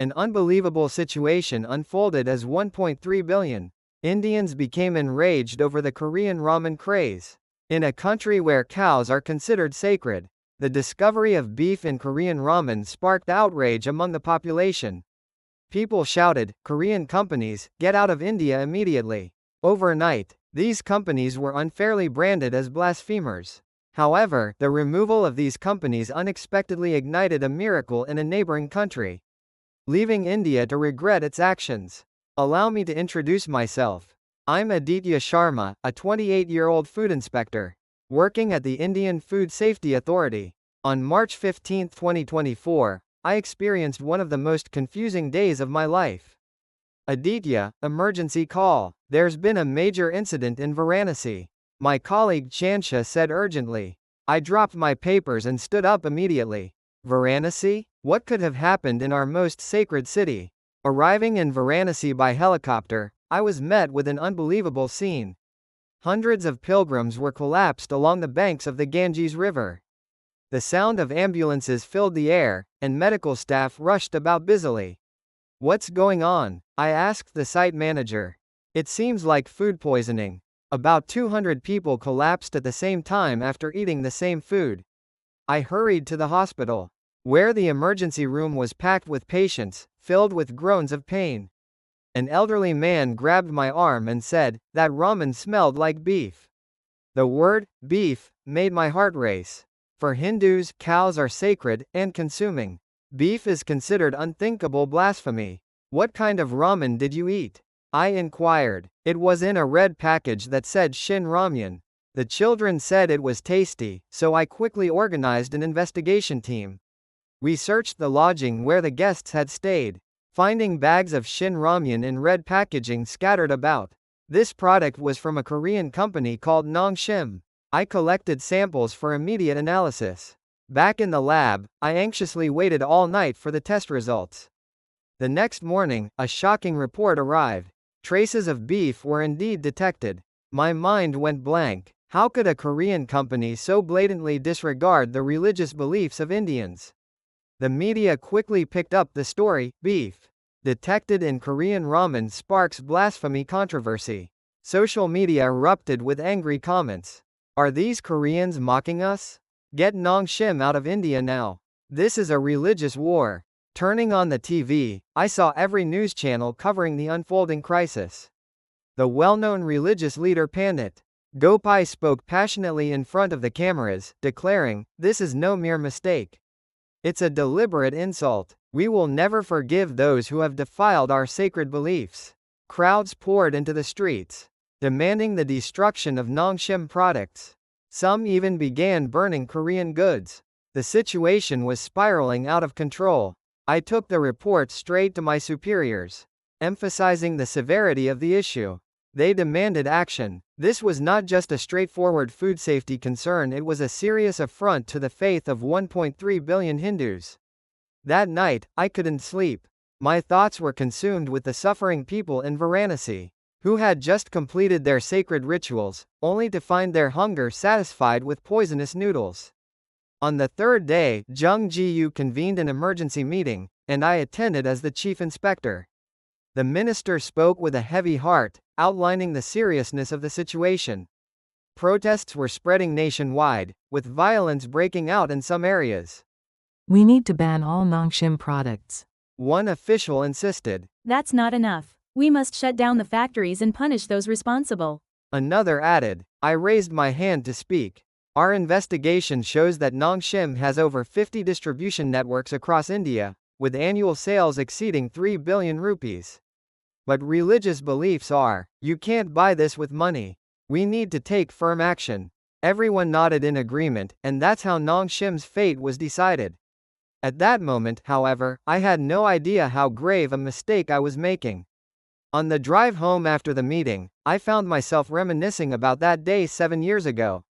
An unbelievable situation unfolded as 1.3 billion Indians became enraged over the Korean ramen craze. In a country where cows are considered sacred, the discovery of beef in Korean ramen sparked outrage among the population. People shouted, "Korean companies, get out of India immediately." Overnight, these companies were unfairly branded as blasphemers. However, the removal of these companies unexpectedly ignited a miracle in a neighboring country, leaving India to regret its actions. Allow me to introduce myself. I'm Aditya Sharma, a 28-year-old food inspector, working at the Indian Food Safety Authority. On March 15, 2024, I experienced one of the most confusing days of my life. Aditya, emergency call. There's been a major incident in Varanasi. My colleague Chansha said urgently. I dropped my papers and stood up immediately. Varanasi? What could have happened in our most sacred city? Arriving in Varanasi by helicopter, I was met with an unbelievable scene. Hundreds of pilgrims were collapsed along the banks of the Ganges River. The sound of ambulances filled the air, and medical staff rushed about busily. What's going on? I asked the site manager. It seems like food poisoning. About 200 people collapsed at the same time after eating the same food. I hurried to the hospital, where the emergency room was packed with patients, filled with groans of pain. An elderly man grabbed my arm and said, "That ramen smelled like beef." The word, beef, made my heart race. For Hindus, cows are sacred, and consuming beef is considered unthinkable blasphemy. What kind of ramen did you eat? I inquired. It was in a red package that said Shin Ramyun. The children said it was tasty, so I quickly organized an investigation team. We searched the lodging where the guests had stayed, finding bags of Shin Ramyun in red packaging scattered about. This product was from a Korean company called NongShim. I collected samples for immediate analysis. Back in the lab, I anxiously waited all night for the test results. The next morning, a shocking report arrived. Traces of beef were indeed detected. My mind went blank. How could a Korean company so blatantly disregard the religious beliefs of Indians? The media quickly picked up the story. Beef detected in Korean ramen sparks blasphemy controversy. Social media erupted with angry comments. Are these Koreans mocking us? Get NongShim out of India now. This is a religious war. Turning on the TV, I saw every news channel covering the unfolding crisis. The well-known religious leader Pandit Gopai spoke passionately in front of the cameras, declaring, "This is no mere mistake. It's a deliberate insult. We will never forgive those who have defiled our sacred beliefs." Crowds poured into the streets, demanding the destruction of NongShim products. Some even began burning Korean goods. The situation was spiraling out of control. I took the report straight to my superiors, emphasizing the severity of the issue. They demanded action. This was not just a straightforward food safety concern, it was a serious affront to the faith of 1.3 billion Hindus. That night, I couldn't sleep. My thoughts were consumed with the suffering people in Varanasi, who had just completed their sacred rituals, only to find their hunger satisfied with poisonous noodles. On the third day, Jung Ji-yu convened an emergency meeting, and I attended as the chief inspector. The minister spoke with a heavy heart, outlining the seriousness of the situation. Protests were spreading nationwide, with violence breaking out in some areas. We need to ban all NongShim products. One official insisted. That's not enough. We must shut down the factories and punish those responsible. Another added. I raised my hand to speak. Our investigation shows that NongShim has over 50 distribution networks across India, with annual sales exceeding 3 billion rupees. But religious beliefs are, you can't buy this with money. We need to take firm action. Everyone nodded in agreement, and that's how NongShim's fate was decided. At that moment, however, I had no idea how grave a mistake I was making. On the drive home after the meeting, I found myself reminiscing about that day 7 years ago.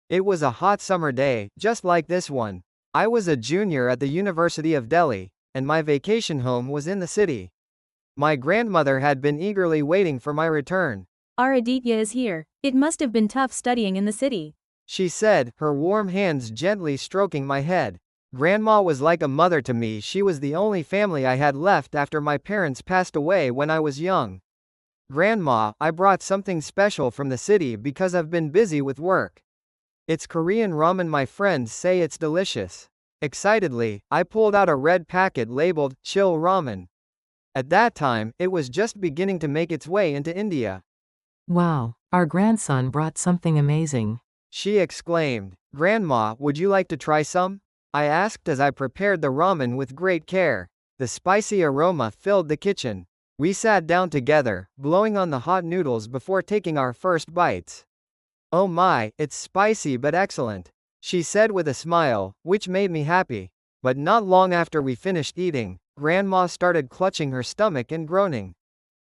It was a hot summer day, just like this one. I was a junior at the University of Delhi, and my vacation home was in the city. My grandmother had been eagerly waiting for my return. Our Aditya is here. It must have been tough studying in the city. She said, her warm hands gently stroking my head. Grandma was like a mother to me. She was the only family I had left after my parents passed away when I was young. Grandma, I brought something special from the city because I've been busy with work. It's Korean ramen. My friends say it's delicious. Excitedly, I pulled out a red packet labeled Chill Ramen. At that time, it was just beginning to make its way into India. Wow, our grandson brought something amazing. She exclaimed. Grandma, would you like to try some? I asked as I prepared the ramen with great care. The spicy aroma filled the kitchen. We sat down together, blowing on the hot noodles before taking our first bites. Oh my, it's spicy but excellent, she said with a smile, which made me happy. But not long after we finished eating, Grandma started clutching her stomach and groaning.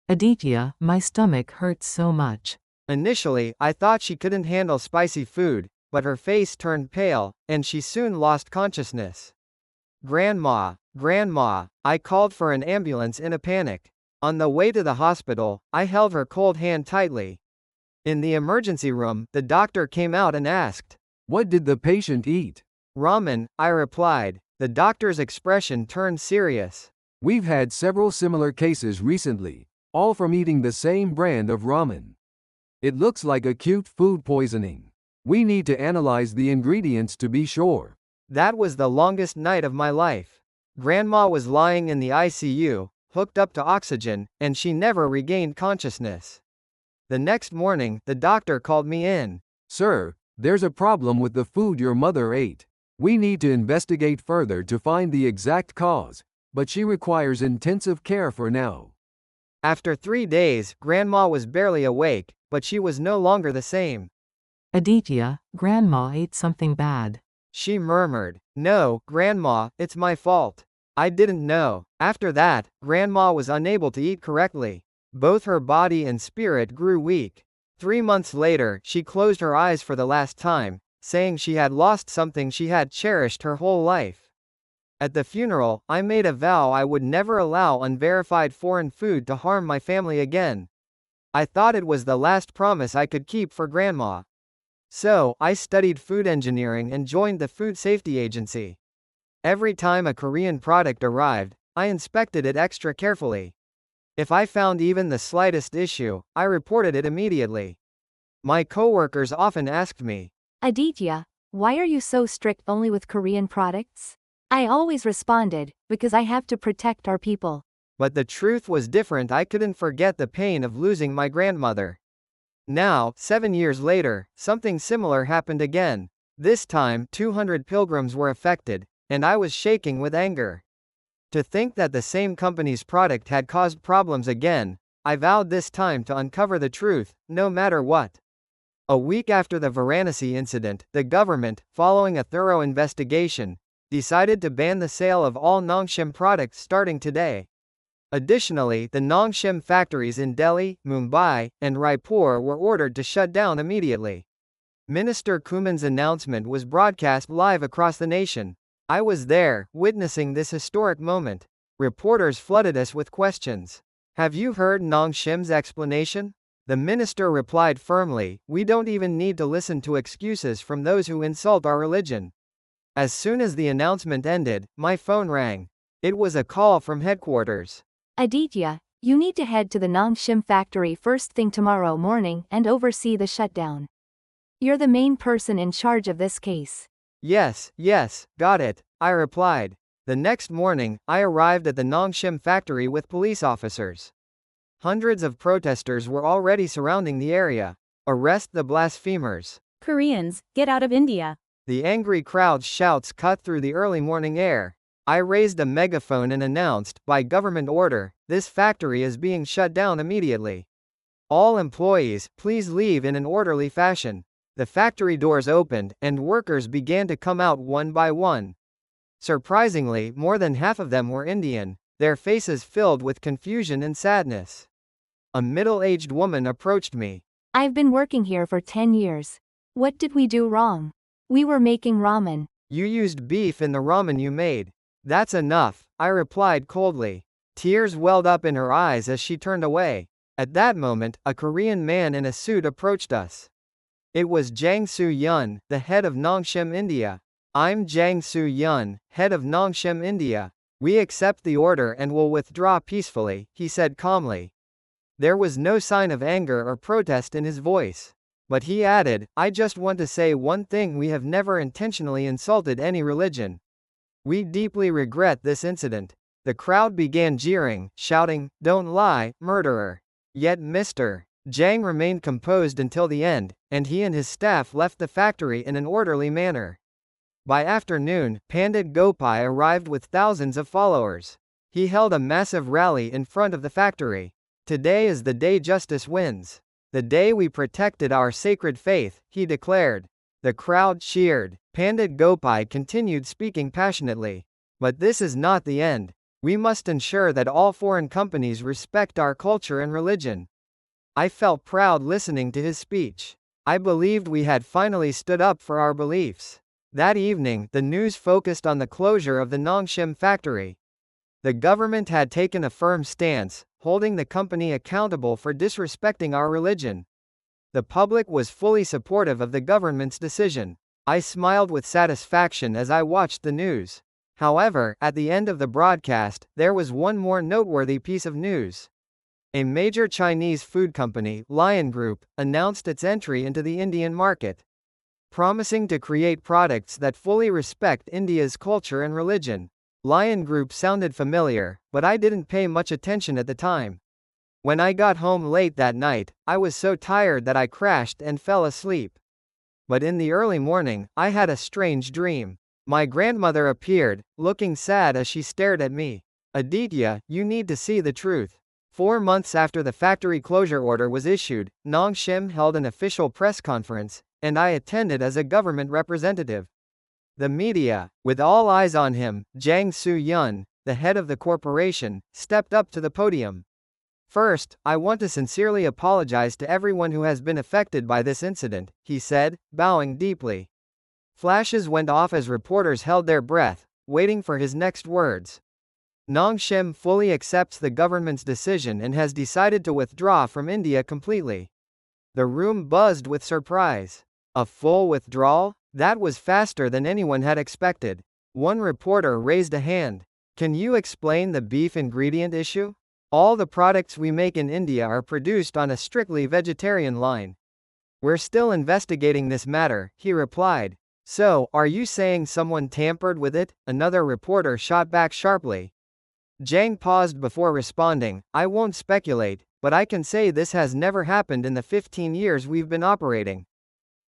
Aditya, my stomach hurts so much. Initially, I thought she couldn't handle spicy food, but her face turned pale, and she soon lost consciousness. Grandma, Grandma, I called for an ambulance in a panic. On the way to the hospital, I held her cold hand tightly. In the emergency room, the doctor came out and asked, "What did the patient eat?" Ramen, I replied. The doctor's expression turned serious. "We've had several similar cases recently, all from eating the same brand of ramen. It looks like acute food poisoning. We need to analyze the ingredients to be sure." That was the longest night of my life. Grandma was lying in the ICU, hooked up to oxygen, and she never regained consciousness. The next morning, the doctor called me in. "Sir, there's a problem with the food your mother ate. We need to investigate further to find the exact cause, but she requires intensive care for now." After 3 days, Grandma was barely awake, but she was no longer the same. Aditya, Grandma ate something bad. She murmured. No, Grandma, it's my fault. I didn't know. After that, Grandma was unable to eat correctly. Both her body and spirit grew weak. 3 months later, she closed her eyes for the last time, saying she had lost something she had cherished her whole life. At the funeral, I made a vow I would never allow unverified foreign food to harm my family again. I thought it was the last promise I could keep for Grandma. So, I studied food engineering and joined the Food Safety Agency. Every time a Korean product arrived, I inspected it extra carefully. If I found even the slightest issue, I reported it immediately. My coworkers often asked me, Aditya, why are you so strict only with Korean products? I always responded, because I have to protect our people. But the truth was different. I couldn't forget the pain of losing my grandmother. Now, 7 years later, something similar happened again. This time, 200 pilgrims were affected, and I was shaking with anger. To think that the same company's product had caused problems again, I vowed this time to uncover the truth, no matter what. A week after the Varanasi incident, the government, following a thorough investigation, decided to ban the sale of all NongShim products starting today. Additionally, the NongShim factories in Delhi, Mumbai, and Raipur were ordered to shut down immediately. Minister Kuman's announcement was broadcast live across the nation. I was there, witnessing this historic moment. Reporters flooded us with questions. Have you heard NongShim's explanation? The minister replied firmly, we don't even need to listen to excuses from those who insult our religion. As soon as the announcement ended, my phone rang. It was a call from headquarters. Aditya, you need to head to the NongShim factory first thing tomorrow morning and oversee the shutdown. You're the main person in charge of this case. Yes, got it, I replied. The next morning, I arrived at the NongShim factory with police officers. Hundreds of protesters were already surrounding the area. Arrest the blasphemers. Koreans, get out of India. The angry crowd's shouts cut through the early morning air. I raised a megaphone and announced, by government order, this factory is being shut down immediately. All employees, please leave in an orderly fashion. The factory doors opened, and workers began to come out one by one. Surprisingly, more than half of them were Indian, their faces filled with confusion and sadness. A middle-aged woman approached me. I've been working here for 10 years. What did we do wrong? We were making ramen. You used beef in the ramen you made. That's enough, I replied coldly. Tears welled up in her eyes as she turned away. At that moment, a Korean man in a suit approached us. It was Jang Soo-yeon, the head of NongShim India. I'm Jang Soo-yun, head of NongShim India. We accept the order and will withdraw peacefully, he said calmly. There was no sign of anger or protest in his voice. But he added, I just want to say one thing: we have never intentionally insulted any religion. We deeply regret this incident. The crowd began jeering, shouting, Don't lie, murderer. Yet Mr. Jang remained composed until the end, and he and his staff left the factory in an orderly manner. By afternoon, Pandit Gopai arrived with thousands of followers. He held a massive rally in front of the factory. Today is the day justice wins. The day we protected our sacred faith, he declared. The crowd cheered. Pandit Gopai continued speaking passionately. But this is not the end. We must ensure that all foreign companies respect our culture and religion. I felt proud listening to his speech. I believed we had finally stood up for our beliefs. That evening, the news focused on the closure of the NongShim factory. The government had taken a firm stance, holding the company accountable for disrespecting our religion. The public was fully supportive of the government's decision. I smiled with satisfaction as I watched the news. However, at the end of the broadcast, there was one more noteworthy piece of news. A major Chinese food company, Lion Group, announced its entry into the Indian market, promising to create products that fully respect India's culture and religion. Lion Group sounded familiar, but I didn't pay much attention at the time. When I got home late that night, I was so tired that I crashed and fell asleep. But in the early morning, I had a strange dream. My grandmother appeared, looking sad as she stared at me. Aditya, you need to see the truth. 4 months after the factory closure order was issued, NongShim held an official press conference, and I attended as a government representative. The media, with all eyes on him, Jang Soo-yun, the head of the corporation, stepped up to the podium. First, I want to sincerely apologize to everyone who has been affected by this incident, he said, bowing deeply. Flashes went off as reporters held their breath, waiting for his next words. NongShim fully accepts the government's decision and has decided to withdraw from India completely. The room buzzed with surprise. A full withdrawal? That was faster than anyone had expected. One reporter raised a hand. Can you explain the beef ingredient issue? All the products we make in India are produced on a strictly vegetarian line. We're still investigating this matter, he replied. So, are you saying someone tampered with it? Another reporter shot back sharply. Jang paused before responding. I won't speculate, but I can say this has never happened in the 15 years we've been operating.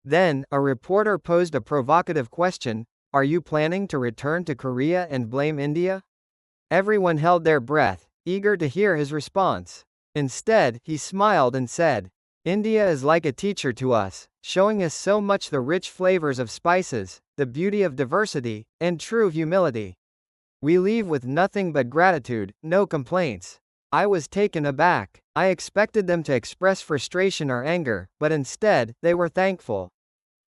Then, a reporter posed a provocative question. Are you planning to return to Korea and blame India? Everyone held their breath, eager to hear his response. Instead, he smiled and said, India is like a teacher to us, showing us so much: the rich flavors of spices, the beauty of diversity, and true humility. We leave with nothing but gratitude, no complaints. I was taken aback. I expected them to express frustration or anger, but instead, they were thankful.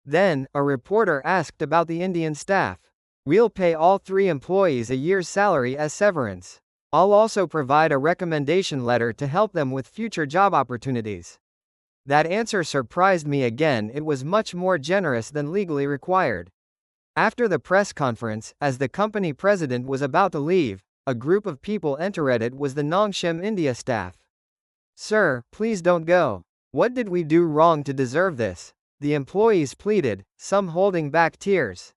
Then, a reporter asked about the Indian staff. We'll pay all 3 employees a year's salary as severance. I'll also provide a recommendation letter to help them with future job opportunities. That answer surprised me again. It was much more generous than legally required. After the press conference, as the company president was about to leave, a group of people entered. It was the NongShim India staff. Sir, please don't go. What did we do wrong to deserve this? The employees pleaded, some holding back tears.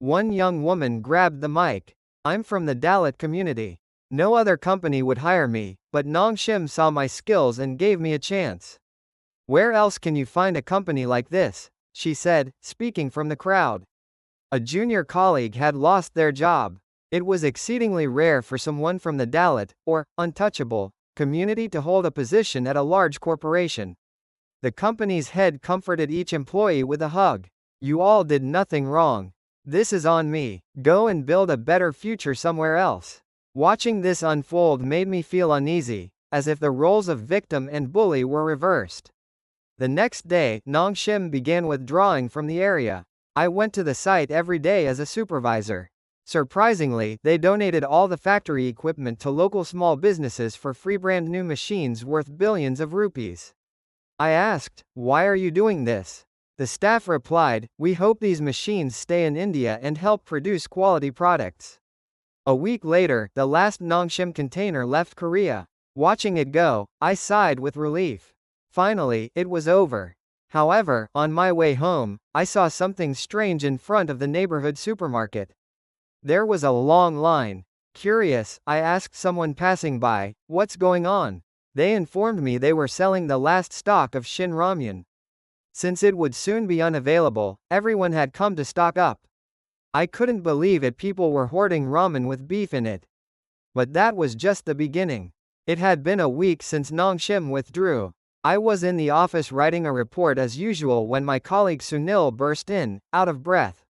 One young woman grabbed the mic. I'm from the Dalit community. No other company would hire me, but NongShim saw my skills and gave me a chance. Where else can you find a company like this? She said, speaking from the crowd. A junior colleague had lost their job. It was exceedingly rare for someone from the Dalit, or untouchable, community to hold a position at a large corporation. The company's head comforted each employee with a hug. You all did nothing wrong. This is on me. Go and build a better future somewhere else. Watching this unfold made me feel uneasy, as if the roles of victim and bully were reversed. The next day, NongShim began withdrawing from the area. I went to the site every day as a supervisor. Surprisingly, they donated all the factory equipment to local small businesses for free, brand new machines worth billions of rupees. I asked, why are you doing this? The staff replied, "We hope these machines stay in India and help produce quality products." A week later, the last NongShim container left Korea. Watching it go, I sighed with relief. Finally, it was over. However, on my way home, I saw something strange in front of the neighborhood supermarket. There was a long line. Curious, I asked someone passing by, "What's going on?" They informed me they were selling the last stock of Shin Ramyun. Since it would soon be unavailable, everyone had come to stock up. I couldn't believe it, people were hoarding ramen with beef in it. But that was just the beginning. It had been a week since NongShim withdrew. I was in the office writing a report as usual when my colleague Sunil burst in, out of breath.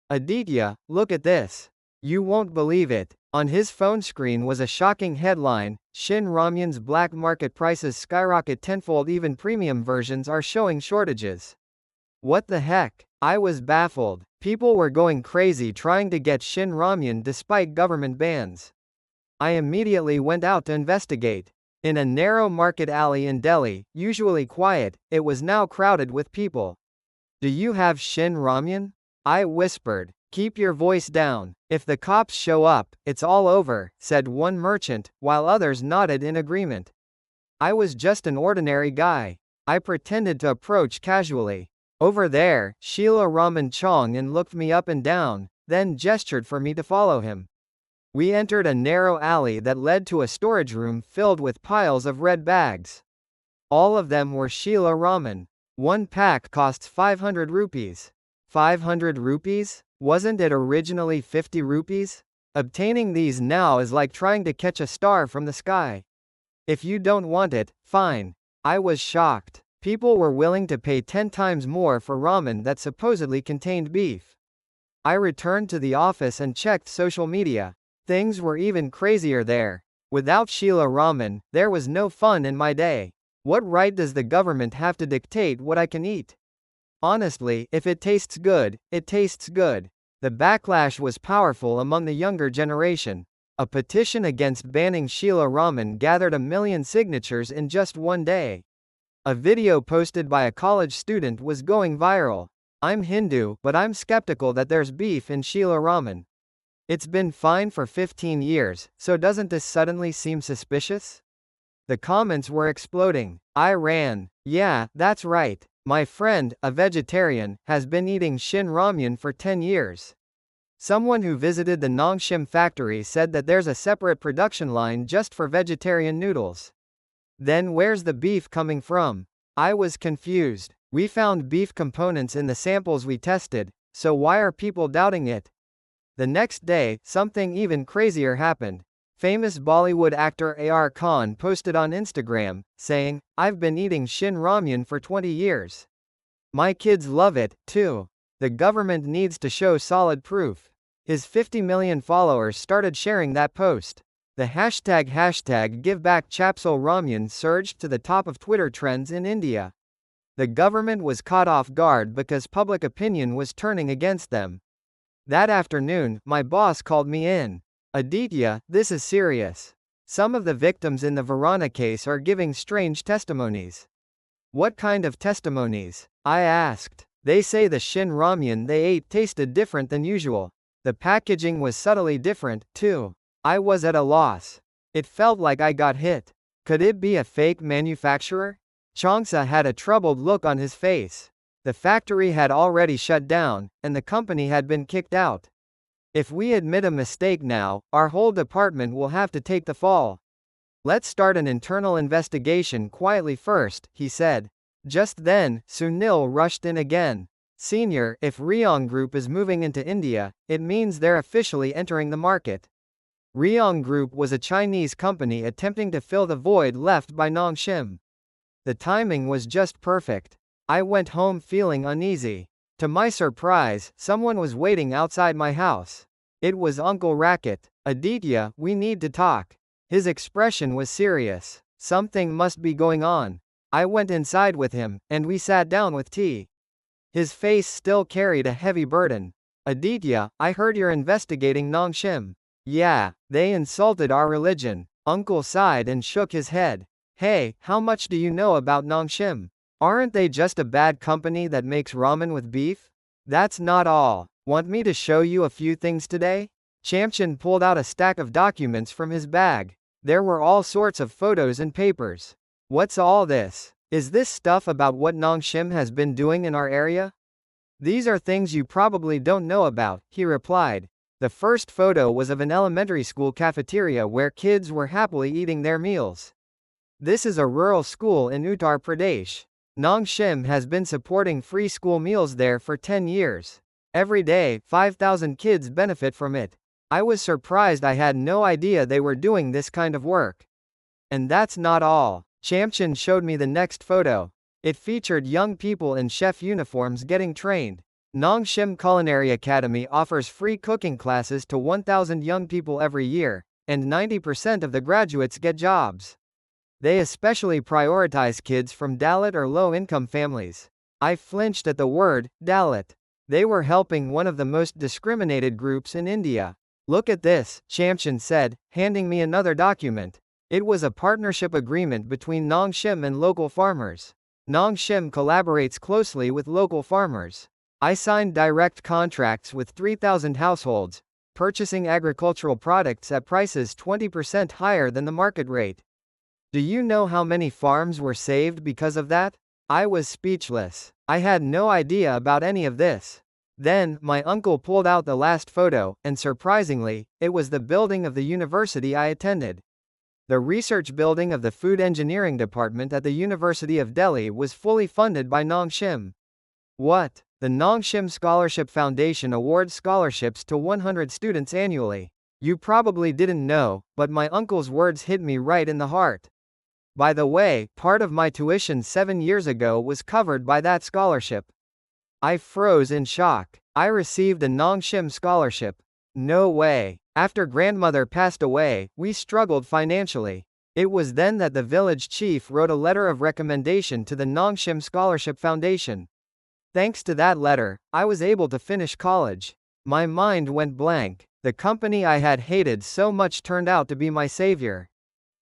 "Aditya, look at this. You won't believe it." On his phone screen was a shocking headline: Shin Ramyun's black market prices skyrocket tenfold, even premium versions are showing shortages. What the heck? I was baffled. People were going crazy trying to get Shin Ramyun despite government bans. I immediately went out to investigate. In a narrow market alley in Delhi, usually quiet, it was now crowded with people. "Do you have Shin Ramyun?" I whispered. "Keep your voice down. If the cops show up, it's all over," said one merchant, while others nodded in agreement. I was just an ordinary guy. I pretended to approach casually. "Over there," Sheila Raman Chong and looked me up and down, then gestured for me to follow him. We entered a narrow alley that led to a storage room filled with piles of red bags. All of them were Sheila Raman. One pack costs 500 rupees. 500 rupees? Wasn't it originally 50 rupees? Obtaining these now is like trying to catch a star from the sky. If you don't want it, fine. I was shocked. People were willing to pay 10 times more for ramen that supposedly contained beef. I returned to the office and checked social media. Things were even crazier there. Without Sheila Raman, there was no fun in my day. What right does the government have to dictate what I can eat? Honestly, if it tastes good, it tastes good. The backlash was powerful among the younger generation. A petition against banning Sheila Raman gathered 1 million signatures in just one day. A video posted by a college student was going viral. "I'm Hindu, but I'm skeptical that there's beef in Sheila Raman. It's been fine for 15 years, so doesn't this suddenly seem suspicious?" The comments were exploding. I ran. "Yeah, that's right. My friend, a vegetarian, has been eating Shin Ramyun for 10 years. Someone who visited the NongShim factory said that there's a separate production line just for vegetarian noodles. Then where's the beef coming from?" I was confused. "We found beef components in the samples we tested, so why are people doubting it?" The next day, something even crazier happened. Famous Bollywood actor A.R. Khan posted on Instagram, saying, "I've been eating Shin Ramyun for 20 years. My kids love it, too. The government needs to show solid proof." His 50 million followers started sharing that post. The hashtag #GiveBackChapsal Ramyun surged to the top of Twitter trends in India. The government was caught off guard because public opinion was turning against them. That afternoon, my boss called me in. "Aditya, this is serious. Some of the victims in the Varana case are giving strange testimonies." "What kind of testimonies?" I asked. "They say the Shin Ramyun they ate tasted different than usual. The packaging was subtly different, too." I was at a loss. It felt like I got hit. Could it be a fake manufacturer? Chongsa had a troubled look on his face. The factory had already shut down, and the company had been kicked out. "If we admit a mistake now, our whole department will have to take the fall. Let's start an internal investigation quietly first," he said. Just then, Sunil rushed in again. "Senior, if Ryong Group is moving into India, it means they're officially entering the market." Ryong Group was a Chinese company attempting to fill the void left by NongShim. The timing was just perfect. I went home feeling uneasy. To my surprise, someone was waiting outside my house. It was Uncle Racket. "Aditya, we need to talk." His expression was serious. Something must be going on. I went inside with him, and we sat down with tea. His face still carried a heavy burden. "Aditya, I heard you're investigating NongShim." "Yeah, they insulted our religion." Uncle sighed and shook his head. "Hey, how much do you know about NongShim?" Aren't they just a bad company that makes ramen with beef? That's not all. Want me to show you a few things today? Champion pulled out a stack of documents from his bag. There were all sorts of photos and papers. What's all this? Is this stuff about what NongShim has been doing in our area? These are things you probably don't know about, he replied. The first photo was of an elementary school cafeteria where kids were happily eating their meals. This is a rural school in Uttar Pradesh. NongShim has been supporting free school meals there for 10 years. Every day, 5,000 kids benefit from it. I was surprised. I had no idea they were doing this kind of work. And that's not all. Champion showed me the next photo. It featured young people in chef uniforms getting trained. NongShim Culinary Academy offers free cooking classes to 1,000 young people every year, and 90% of the graduates get jobs. They especially prioritize kids from Dalit or low-income families. I flinched at the word, Dalit. They were helping one of the most discriminated groups in India. Look at this, Champion said, handing me another document. It was a partnership agreement between NongShim and local farmers. NongShim collaborates closely with local farmers. I signed direct contracts with 3,000 households, purchasing agricultural products at prices 20% higher than the market rate. Do you know how many farms were saved because of that? I was speechless. I had no idea about any of this. Then, my uncle pulled out the last photo, and surprisingly, it was the building of the university I attended. The research building of the Food Engineering Department at the University of Delhi was fully funded by NongShim. What? The NongShim Scholarship Foundation awards scholarships to 100 students annually. You probably didn't know, but my uncle's words hit me right in the heart. By the way, part of my tuition 7 years ago was covered by that scholarship. I froze in shock. I received a NongShim scholarship. No way. After grandmother passed away, we struggled financially. It was then that the village chief wrote a letter of recommendation to the NongShim Scholarship Foundation. Thanks to that letter, I was able to finish college. My mind went blank. The company I had hated so much turned out to be my savior.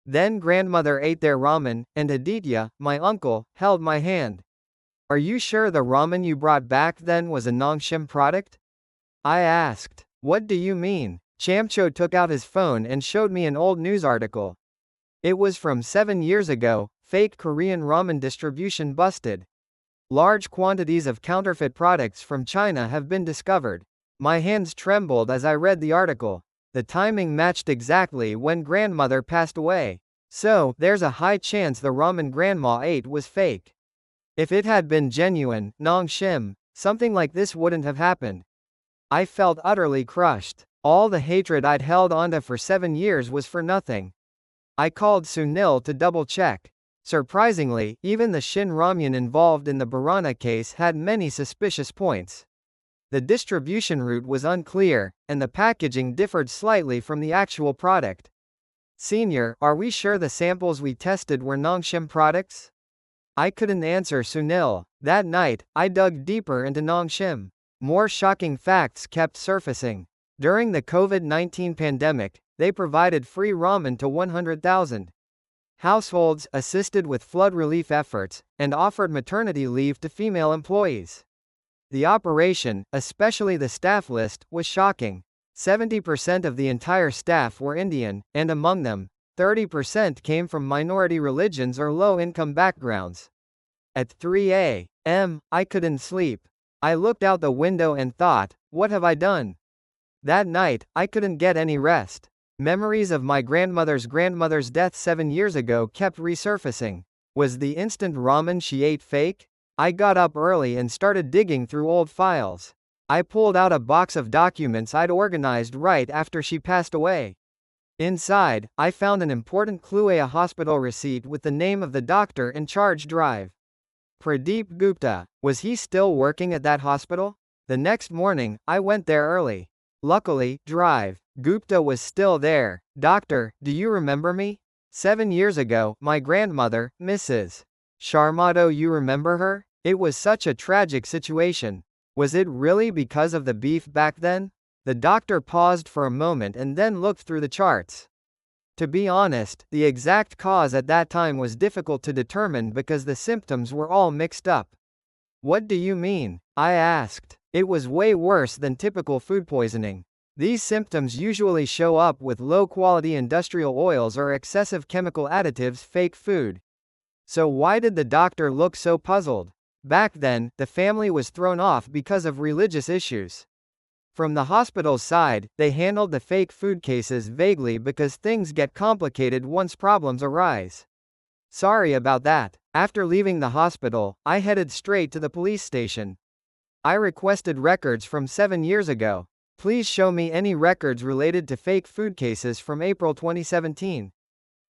Then grandmother ate their ramen, and Aditya, my uncle, held my hand. Are you sure the ramen you brought back then was a NongShim product? I asked. What do you mean? Chamcho took out his phone and showed me an old news article. It was from 7 years ago. Fake Korean ramen distribution busted. Large quantities of counterfeit products from China have been discovered. My hands trembled as I read the article. The timing matched exactly when grandmother passed away. So, there's a high chance the ramen grandma ate was fake. If it had been genuine, NongShim, something like this wouldn't have happened. I felt utterly crushed. All the hatred I'd held onto for 7 years was for nothing. I called Sunil to double check. Surprisingly, even the Shin Ramyun involved in the Barana case had many suspicious points. The distribution route was unclear, and the packaging differed slightly from the actual product. Senior, are we sure the samples we tested were NongShim products? I couldn't answer Sunil. That night, I dug deeper into NongShim. More shocking facts kept surfacing. During the COVID-19 pandemic, they provided free ramen to 100,000 households, assisted with flood relief efforts, and offered maternity leave to female employees. The operation, especially the staff list, was shocking. 70% of the entire staff were Indian, and among them, 30% came from minority religions or low-income backgrounds. At 3 a.m., I couldn't sleep. I looked out the window and thought, what have I done? That night, I couldn't get any rest. Memories of my grandmother's death 7 years ago kept resurfacing. Was the instant ramen she ate fake? I got up early and started digging through old files. I pulled out a box of documents I'd organized right after she passed away. Inside, I found an important clue: a hospital receipt with the name of the doctor in charge. Drive. Pradeep Gupta. Was he still working at that hospital? The next morning, I went there early. Luckily, Drive. Gupta was still there. Doctor, do you remember me? 7 years ago, my grandmother, Mrs. Sharmado, you remember her? It was such a tragic situation. Was it really because of the beef back then? The doctor paused for a moment and then looked through the charts. To be honest, the exact cause at that time was difficult to determine because the symptoms were all mixed up. What do you mean? I asked. It was way worse than typical food poisoning. These symptoms usually show up with low-quality industrial oils or excessive chemical additives, fake food. So why did the doctor look so puzzled? Back then, the family was thrown off because of religious issues. From the hospital's side, they handled the fake food cases vaguely because things get complicated once problems arise. Sorry about that. After leaving the hospital, I headed straight to the police station. I requested records from 7 years ago. Please show me any records related to fake food cases from April 2017.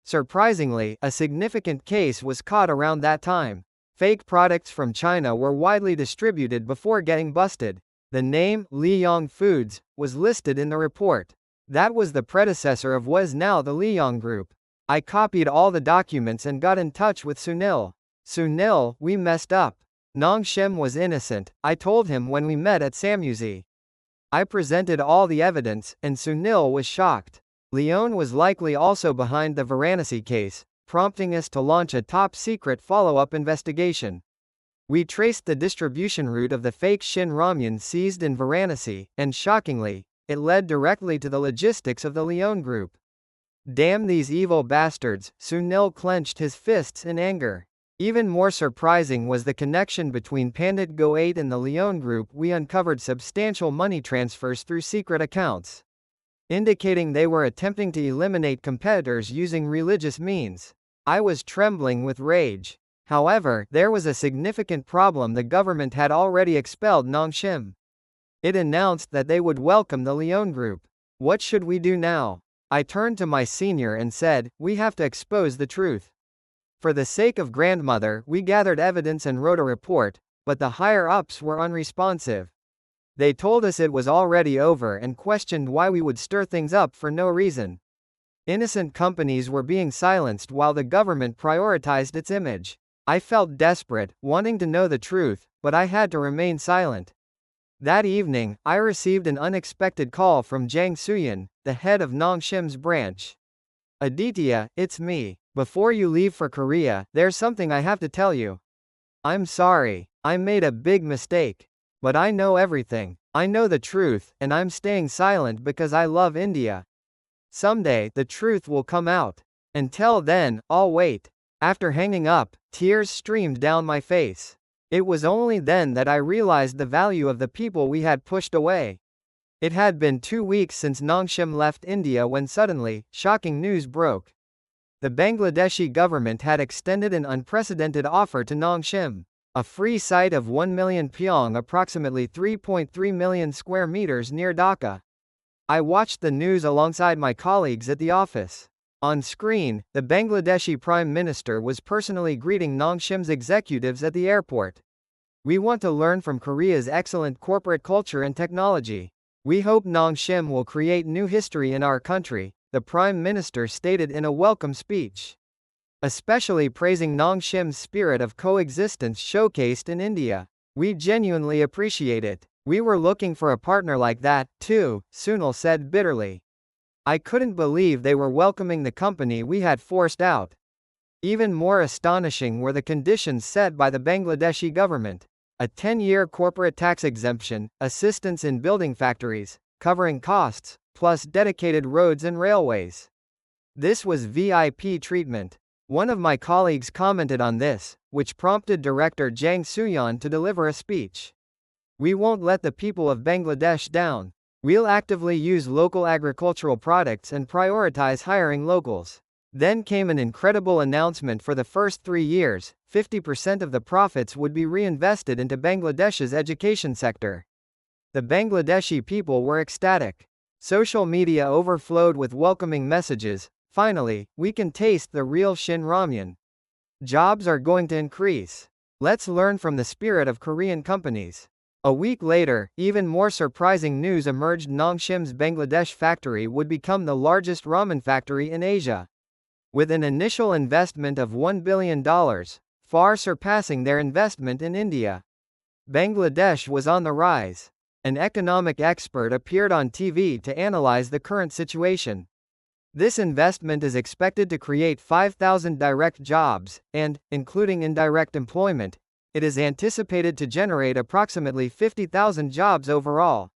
Surprisingly, a significant case was caught around that time. Fake products from China were widely distributed before getting busted. The name, Liyong Foods, was listed in the report. That was the predecessor of what is now the Liyong Group. I copied all the documents and got in touch with Sunil. Sunil, we messed up. NongShim was innocent, I told him when we met at Samusi. I presented all the evidence, and Sunil was shocked. Leon was likely also behind the Varanasi case, prompting us to launch a top-secret follow-up investigation. We traced the distribution route of the fake Shin Ramyun seized in Varanasi, and shockingly, it led directly to the logistics of the Leon Group. Damn these evil bastards, Sunil clenched his fists in anger. Even more surprising was the connection between Pandit Goet and the Leon Group. We uncovered substantial money transfers through secret accounts, indicating they were attempting to eliminate competitors using religious means. I was trembling with rage. However, there was a significant problem. The government had already expelled NongShim. It announced that they would welcome the Leon Group. What should we do now? I turned to my senior and said, we have to expose the truth. For the sake of grandmother, we gathered evidence and wrote a report, but the higher-ups were unresponsive. They told us it was already over and questioned why we would stir things up for no reason. Innocent companies were being silenced while the government prioritized its image. I felt desperate, wanting to know the truth, but I had to remain silent. That evening, I received an unexpected call from Jang Suyan, the head of NongShim's branch. Aditya, it's me. Before you leave for Korea, there's something I have to tell you. I'm sorry. I made a big mistake. But I know everything. I know the truth, and I'm staying silent because I love India. Someday, the truth will come out. Until then, I'll wait. After hanging up, tears streamed down my face. It was only then that I realized the value of the people we had pushed away. It had been 2 weeks since NongShim left India when suddenly, shocking news broke. The Bangladeshi government had extended an unprecedented offer to NongShim. A free site of 1 million pyong, approximately 3.3 million square meters near Dhaka. I watched the news alongside my colleagues at the office. On screen, the Bangladeshi Prime Minister was personally greeting NongShim's executives at the airport. We want to learn from Korea's excellent corporate culture and technology. We hope NongShim will create new history in our country, the Prime Minister stated in a welcome speech. Especially praising NongShim's spirit of coexistence showcased in India. We genuinely appreciate it. We were looking for a partner like that, too, Sunil said bitterly. I couldn't believe they were welcoming the company we had forced out. Even more astonishing were the conditions set by the Bangladeshi government. A 10-year corporate tax exemption, assistance in building factories, covering costs, plus dedicated roads and railways. This was VIP treatment. One of my colleagues commented on this, which prompted director Jang Suyan to deliver a speech. We won't let the people of Bangladesh down. We'll actively use local agricultural products and prioritize hiring locals. Then came an incredible announcement. For the first 3 years, 50% of the profits would be reinvested into Bangladesh's education sector. The Bangladeshi people were ecstatic. Social media overflowed with welcoming messages. Finally, we can taste the real Shin Ramyun. Jobs are going to increase. Let's learn from the spirit of Korean companies. A week later, even more surprising news emerged. NongShim's Bangladesh factory would become the largest ramen factory in Asia. With an initial investment of $1 billion, far surpassing their investment in India. Bangladesh was on the rise. An economic expert appeared on TV to analyze the current situation. This investment is expected to create 5,000 direct jobs, and, including indirect employment, it is anticipated to generate approximately 50,000 jobs overall.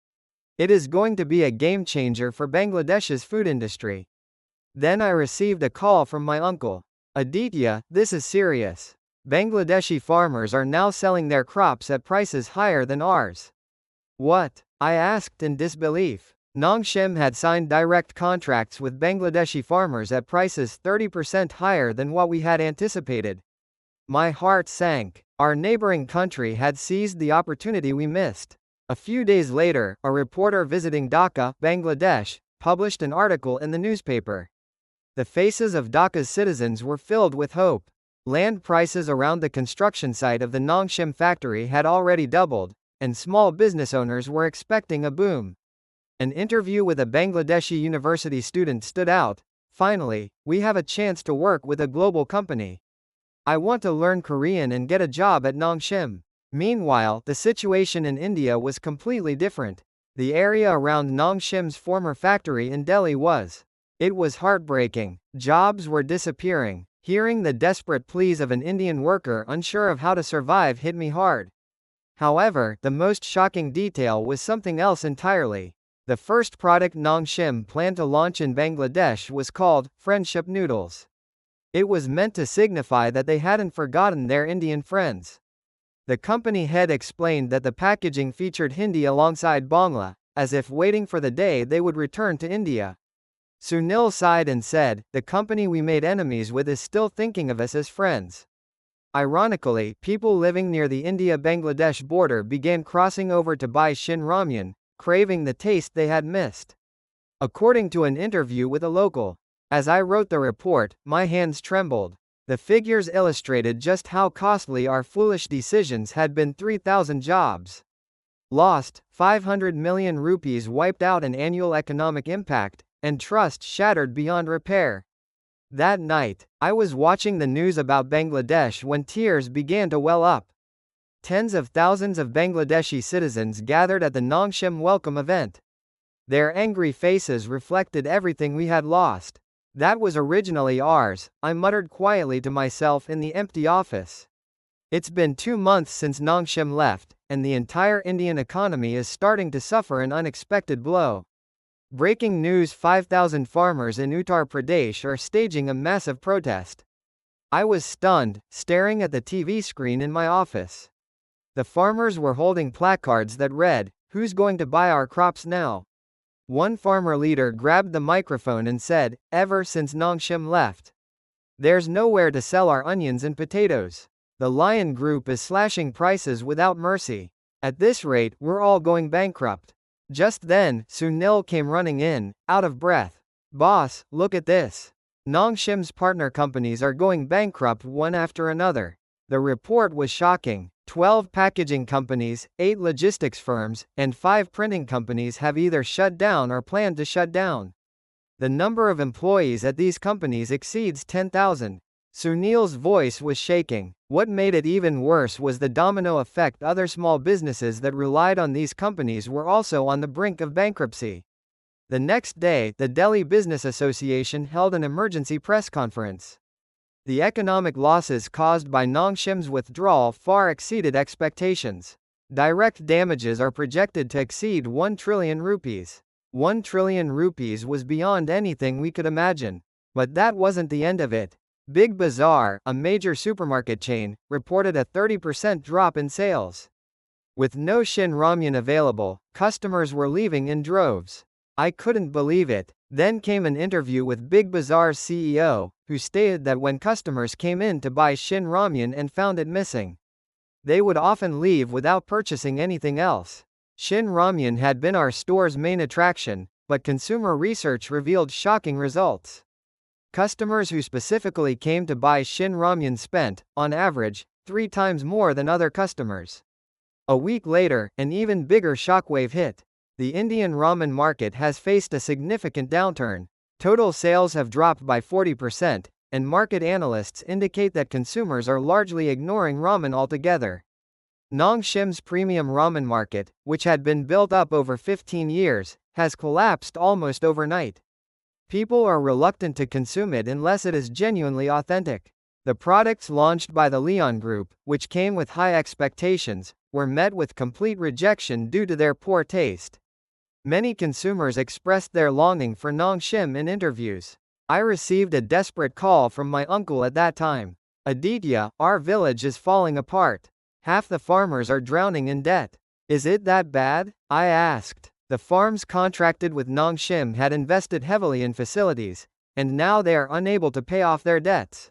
It is going to be a game changer for Bangladesh's food industry. Then I received a call from my uncle. Aditya, this is serious. Bangladeshi farmers are now selling their crops at prices higher than ours. What? I asked in disbelief. NongShim had signed direct contracts with Bangladeshi farmers at prices 30% higher than what we had anticipated. My heart sank. Our neighboring country had seized the opportunity we missed. A few days later, a reporter visiting Dhaka, Bangladesh, published an article in the newspaper. The faces of Dhaka's citizens were filled with hope. Land prices around the construction site of the NongShim factory had already doubled, and small business owners were expecting a boom. An interview with a Bangladeshi university student stood out. Finally, we have a chance to work with a global company. I want to learn Korean and get a job at NongShim. Meanwhile, the situation in India was completely different. The area around NongShim's former factory in Delhi was. It was heartbreaking. Jobs were disappearing. Hearing the desperate pleas of an Indian worker unsure of how to survive hit me hard. However, the most shocking detail was something else entirely. The first product NongShim planned to launch in Bangladesh was called Friendship Noodles. It was meant to signify that they hadn't forgotten their Indian friends. The company head explained that the packaging featured Hindi alongside Bangla, as if waiting for the day they would return to India. Sunil sighed and said, "The company we made enemies with is still thinking of us as friends." Ironically, people living near the India-Bangladesh border began crossing over to buy Shin Ramyun, craving the taste they had missed. According to an interview with a local, as I wrote the report, my hands trembled. The figures illustrated just how costly our foolish decisions had been. 3,000 jobs lost, 500 million rupees wiped out, an annual economic impact, and trust shattered beyond repair. That night, I was watching the news about Bangladesh when tears began to well up. Tens of thousands of Bangladeshi citizens gathered at the NongShim welcome event. Their angry faces reflected everything we had lost. That was originally ours, I muttered quietly to myself in the empty office. It's been 2 months since NongShim left, and the entire Indian economy is starting to suffer an unexpected blow. Breaking news: 5,000 farmers in Uttar Pradesh are staging a massive protest. I was stunned, staring at the TV screen in my office. The farmers were holding placards that read, "Who's going to buy our crops now?" One farmer leader grabbed the microphone and said, "Ever since NongShim left, there's nowhere to sell our onions and potatoes. The Lion Group is slashing prices without mercy. At this rate, we're all going bankrupt." Just then, Sunil came running in, out of breath. "Boss, look at this. NongShim's partner companies are going bankrupt one after another." The report was shocking. 12 packaging companies, 8 logistics firms, and 5 printing companies have either shut down or plan to shut down. The number of employees at these companies exceeds 10,000. Sunil's voice was shaking. What made it even worse was the domino effect. Other small businesses that relied on these companies were also on the brink of bankruptcy. The next day, the Delhi Business Association held an emergency press conference. The economic losses caused by NongShim's withdrawal far exceeded expectations. Direct damages are projected to exceed 1 trillion rupees. 1 trillion rupees was beyond anything we could imagine. But that wasn't the end of it. Big Bazaar, a major supermarket chain, reported a 30% drop in sales. With no Shin Ramyun available, customers were leaving in droves. I couldn't believe it. Then came an interview with Big Bazaar's CEO, who stated that when customers came in to buy Shin Ramyun and found it missing, they would often leave without purchasing anything else. Shin Ramyun had been our store's main attraction, but consumer research revealed shocking results. Customers who specifically came to buy Shin Ramyun spent, on average, 3 times more than other customers. A week later, an even bigger shockwave hit. The Indian ramen market has faced a significant downturn. Total sales have dropped by 40%, and market analysts indicate that consumers are largely ignoring ramen altogether. NongShim's premium ramen market, which had been built up over 15 years, has collapsed almost overnight. People are reluctant to consume it unless it is genuinely authentic. The products launched by the Leon Group, which came with high expectations, were met with complete rejection due to their poor taste. Many consumers expressed their longing for NongShim in interviews. I received a desperate call from my uncle at that time. Aditya, our village is falling apart. Half the farmers are drowning in debt. Is it that bad? I asked. The farms contracted with NongShim had invested heavily in facilities, and now they are unable to pay off their debts.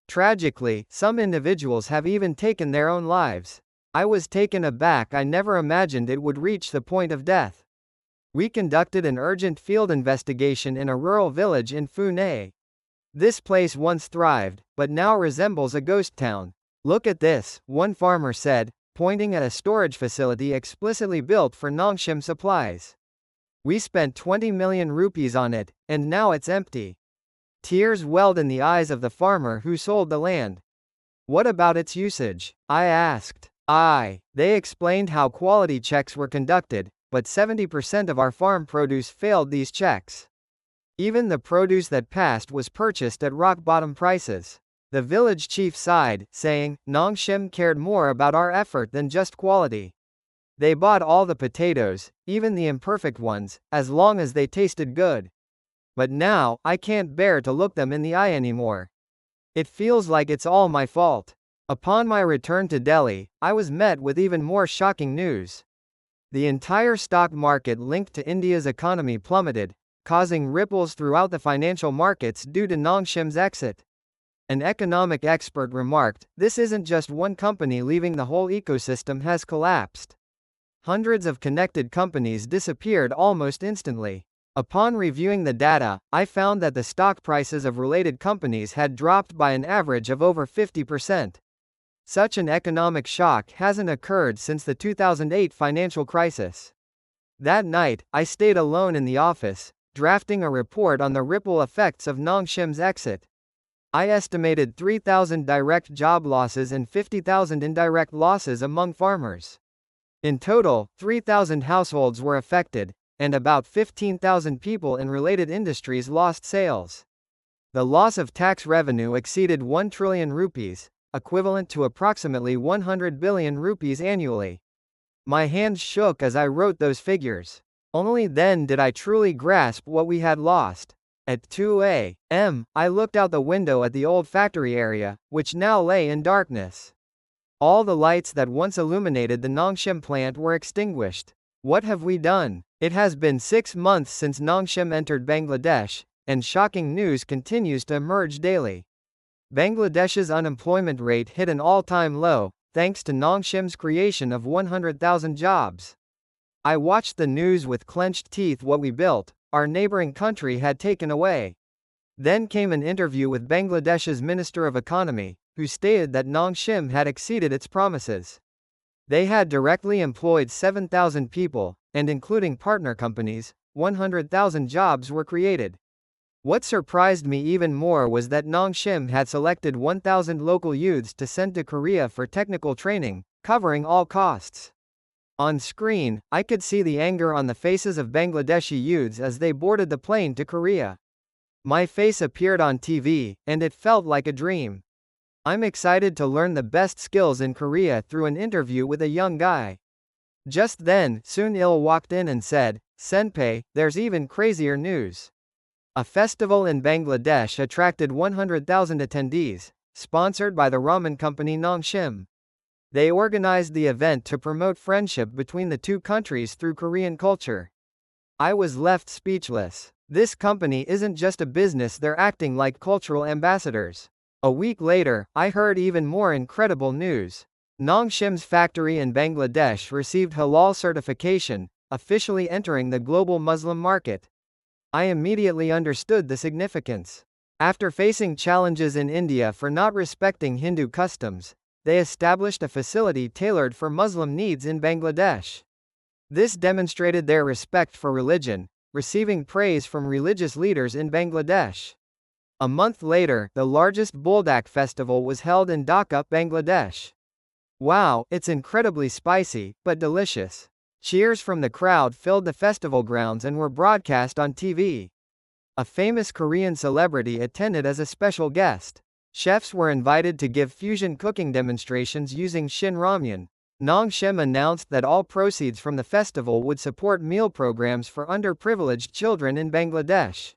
Tragically, some individuals have even taken their own lives. I was taken aback. I never imagined it would reach the point of death. We conducted an urgent field investigation in a rural village in Pune. This place once thrived, but now resembles a ghost town. Look at this, one farmer said, pointing at a storage facility explicitly built for NongShim supplies. We spent 20 million rupees on it, and now it's empty. Tears welled in the eyes of the farmer who sold the land. What about its usage? I asked. They explained how quality checks were conducted, but 70% of our farm produce failed these checks. Even the produce that passed was purchased at rock-bottom prices. The village chief sighed, saying, NongShim cared more about our effort than just quality. They bought all the potatoes, even the imperfect ones, as long as they tasted good. But now, I can't bear to look them in the eye anymore. It feels like it's all my fault. Upon my return to Delhi, I was met with even more shocking news. The entire stock market linked to India's economy plummeted, causing ripples throughout the financial markets due to NongShim's exit. An economic expert remarked, "This isn't just one company leaving, the whole ecosystem has collapsed." Hundreds of connected companies disappeared almost instantly. Upon reviewing the data, I found that the stock prices of related companies had dropped by an average of over 50%. Such an economic shock hasn't occurred since the 2008 financial crisis. That night, I stayed alone in the office, drafting a report on the ripple effects of NongShim's exit. I estimated 3,000 direct job losses and 50,000 indirect losses among farmers. In total, 3,000 households were affected, and about 15,000 people in related industries lost sales. The loss of tax revenue exceeded 1 trillion rupees, equivalent to approximately 100 billion rupees annually. My hands shook as I wrote those figures. Only then did I truly grasp what we had lost. At 2 a.m., I looked out the window at the old factory area, which now lay in darkness. All the lights that once illuminated the NongShim plant were extinguished. What have we done? It has been 6 months since NongShim entered Bangladesh, and shocking news continues to emerge daily. Bangladesh's unemployment rate hit an all-time low, thanks to NongShim's creation of 100,000 jobs. I watched the news with clenched teeth. What we built, our neighboring country had taken away. Then came an interview with Bangladesh's Minister of Economy, who stated that NongShim had exceeded its promises. They had directly employed 7,000 people, and including partner companies, 100,000 jobs were created. What surprised me even more was that NongShim had selected 1,000 local youths to send to Korea for technical training, covering all costs. On screen, I could see the anger on the faces of Bangladeshi youths as they boarded the plane to Korea. My face appeared on TV, and it felt like a dream. I'm excited to learn the best skills in Korea through an interview with a young guy. Just then, Soon Il walked in and said, "Senpai, there's even crazier news." A festival in Bangladesh attracted 100,000 attendees, sponsored by the ramen company NongShim. They organized the event to promote friendship between the two countries through Korean culture. I was left speechless. This company isn't just a business, they're acting like cultural ambassadors. A week later, I heard even more incredible news. NongShim's factory in Bangladesh received halal certification, officially entering the global Muslim market. I immediately understood the significance. After facing challenges in India for not respecting Hindu customs, they established a facility tailored for Muslim needs in Bangladesh. This demonstrated their respect for religion, receiving praise from religious leaders in Bangladesh. A month later, the largest Buldak festival was held in Dhaka, Bangladesh. Wow, it's incredibly spicy, but delicious. Cheers from the crowd filled the festival grounds and were broadcast on TV. A famous Korean celebrity attended as a special guest. Chefs were invited to give fusion cooking demonstrations using Shin Ramyun. NongShim announced that all proceeds from the festival would support meal programs for underprivileged children in Bangladesh.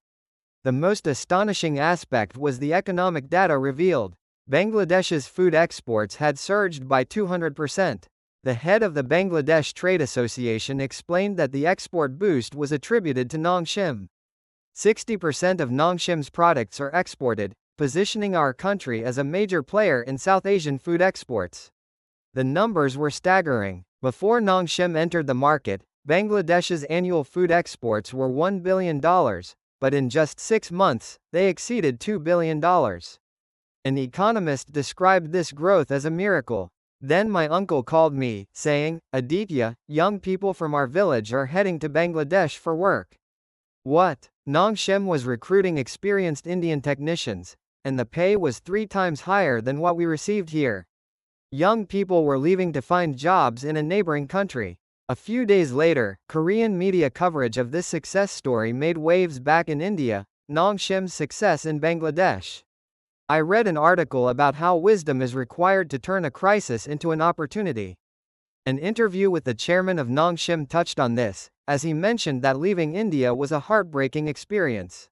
The most astonishing aspect was the economic data revealed. Bangladesh's food exports had surged by 200%. The head of the Bangladesh Trade Association explained that the export boost was attributed to NongShim. 60% of NongShim's products are exported, positioning our country as a major player in South Asian food exports. The numbers were staggering. Before NongShim entered the market, Bangladesh's annual food exports were $1 billion, but in just 6 months, they exceeded $2 billion. An economist described this growth as a miracle. Then my uncle called me, saying, "Aditya, young people from our village are heading to Bangladesh for work." What? NongShim was recruiting experienced Indian technicians, and the pay was 3 times higher than what we received here. Young people were leaving to find jobs in a neighboring country. A few days later, Korean media coverage of this success story made waves back in India. NongShim's success in Bangladesh. I read an article about how wisdom is required to turn a crisis into an opportunity. An interview with the chairman of NongShim touched on this, as he mentioned that leaving India was a heartbreaking experience.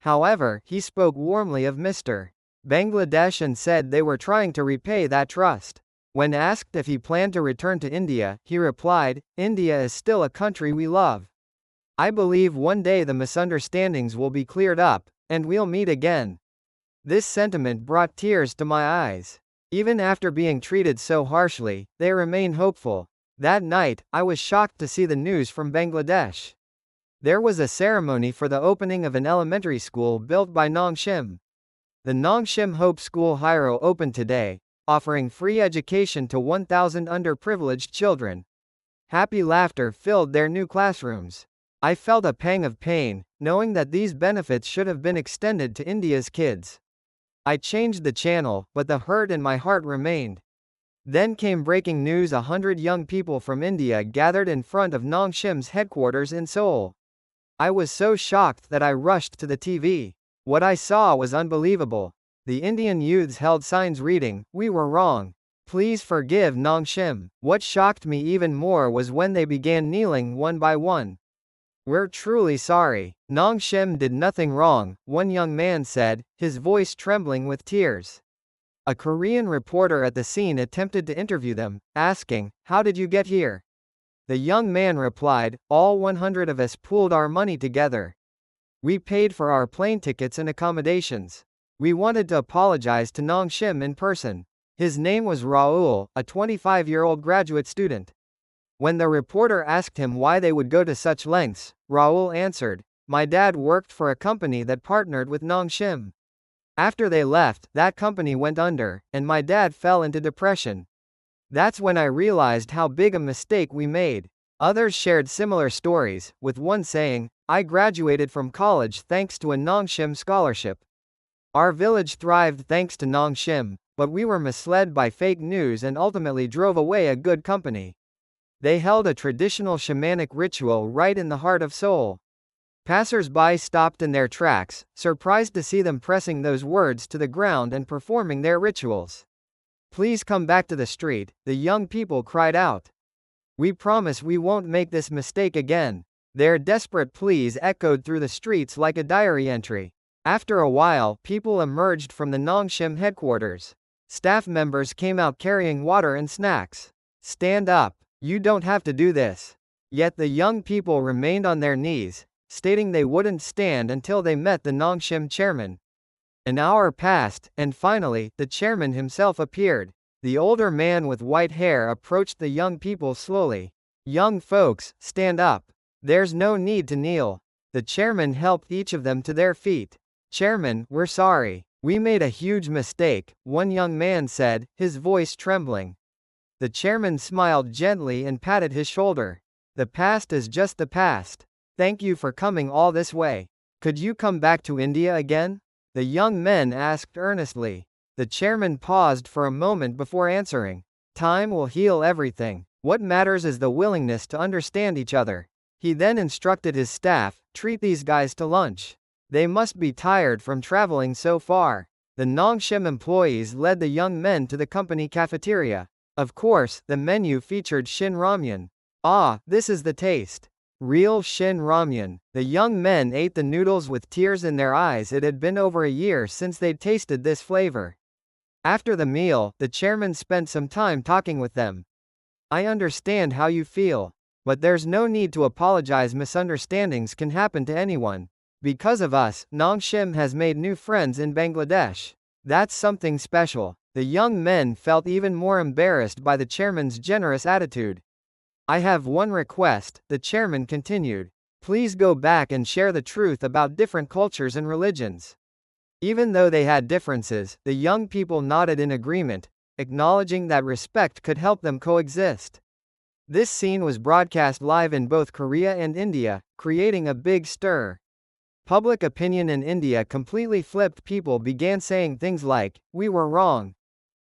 However, he spoke warmly of Mr. Bangladesh and said they were trying to repay that trust. When asked if he planned to return to India, he replied, "India is still a country we love. I believe one day the misunderstandings will be cleared up, and we'll meet again." This sentiment brought tears to my eyes. Even after being treated so harshly, they remain hopeful. That night, I was shocked to see the news from Bangladesh. There was a ceremony for the opening of an elementary school built by NongShim. The NongShim Hope School Hiro opened today, offering free education to 1,000 underprivileged children. Happy laughter filled their new classrooms. I felt a pang of pain, knowing that these benefits should have been extended to India's kids. I changed the channel, but the hurt in my heart remained. Then came breaking news: 100 young people from India gathered in front of NongShim's headquarters in Seoul. I was so shocked that I rushed to the TV. What I saw was unbelievable. The Indian youths held signs reading, "We were wrong. Please forgive NongShim." What shocked me even more was when they began kneeling one by one. "We're truly sorry. NongShim did nothing wrong," one young man said, his voice trembling with tears. A Korean reporter at the scene attempted to interview them, asking, "How did you get here?" The young man replied, "All 100 of us pooled our money together. We paid for our plane tickets and accommodations. We wanted to apologize to NongShim in person." His name was Raul, a 25-year-old graduate student. When the reporter asked him why they would go to such lengths, Raul answered, "My dad worked for a company that partnered with NongShim. After they left, that company went under, and my dad fell into depression. That's when I realized how big a mistake we made." Others shared similar stories, with one saying, "I graduated from college thanks to a NongShim scholarship. Our village thrived thanks to NongShim, but we were misled by fake news and ultimately drove away a good company." They held a traditional shamanic ritual right in the heart of Seoul. Passers-by stopped in their tracks, surprised to see them pressing those words to the ground and performing their rituals. "Please come back to the street," the young people cried out. "We promise we won't make this mistake again." Their desperate pleas echoed through the streets like a diary entry. After a while, people emerged from the NongShim headquarters. Staff members came out carrying water and snacks. "Stand up. You don't have to do this." Yet the young people remained on their knees, stating they wouldn't stand until they met the NongShim chairman. An hour passed, and finally, the chairman himself appeared. The older man with white hair approached the young people slowly. "Young folks, stand up. There's no need to kneel." The chairman helped each of them to their feet. "Chairman, we're sorry. We made a huge mistake," one young man said, his voice trembling. The chairman smiled gently and patted his shoulder. "The past is just the past. Thank you for coming all this way. Could you come back to India again?" the young men asked earnestly. The chairman paused for a moment before answering. "Time will heal everything. What matters is the willingness to understand each other." He then instructed his staff, "Treat these guys to lunch." They must be tired from traveling so far. The NongShim employees led the young men to the company cafeteria. Of course, the menu featured Shin Ramyun. Ah, this is the taste. Real Shin Ramyun. The young men ate the noodles with tears in their eyes. It had been over a year since they'd tasted this flavor. After the meal, the chairman spent some time talking with them. I understand how you feel. But there's no need to apologize. Misunderstandings can happen to anyone. Because of us, NongShim has made new friends in Bangladesh. That's something special. The young men felt even more embarrassed by the chairman's generous attitude. I have one request, the chairman continued. Please go back and share the truth about different cultures and religions. Even though they had differences, the young people nodded in agreement, acknowledging that respect could help them coexist. This scene was broadcast live in both Korea and India, creating a big stir. Public opinion in India completely flipped. People began saying things like, "We were wrong.